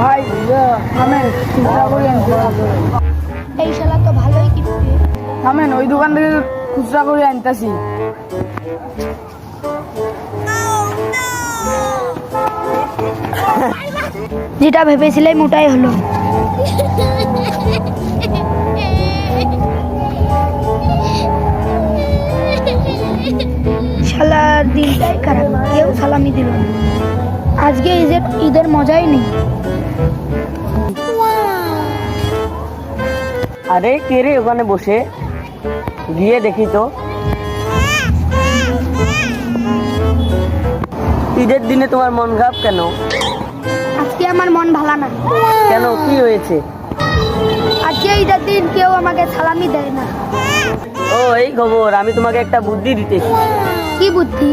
ভাই থামেন, খুচরা করে আনতে হবে। এই শালা তো ভালোই কিনবে। থামেন, ওই দোকান থেকে খুচরা করে আনতেছি। যেটা ভেবেছিলাম ওটাই হলো। শালার দিনটাই খারাপ, কেউ সালামি দিল না। আজকে ঈদের মজাই নেই। আরে কে রে ওখানে বসে? গিয়ে দেখি তো। ঈদের দিনে তোমার মন খারাপ কেন? আজকে আমার মন ভালো না। কেন, কি হয়েছে? আজকে ঈদের দিন কেউ আমাকে সালামি দেয় না। ও এই খবর, আমি তোমাকে একটা বুদ্ধি দিতেছি। কি বুদ্ধি?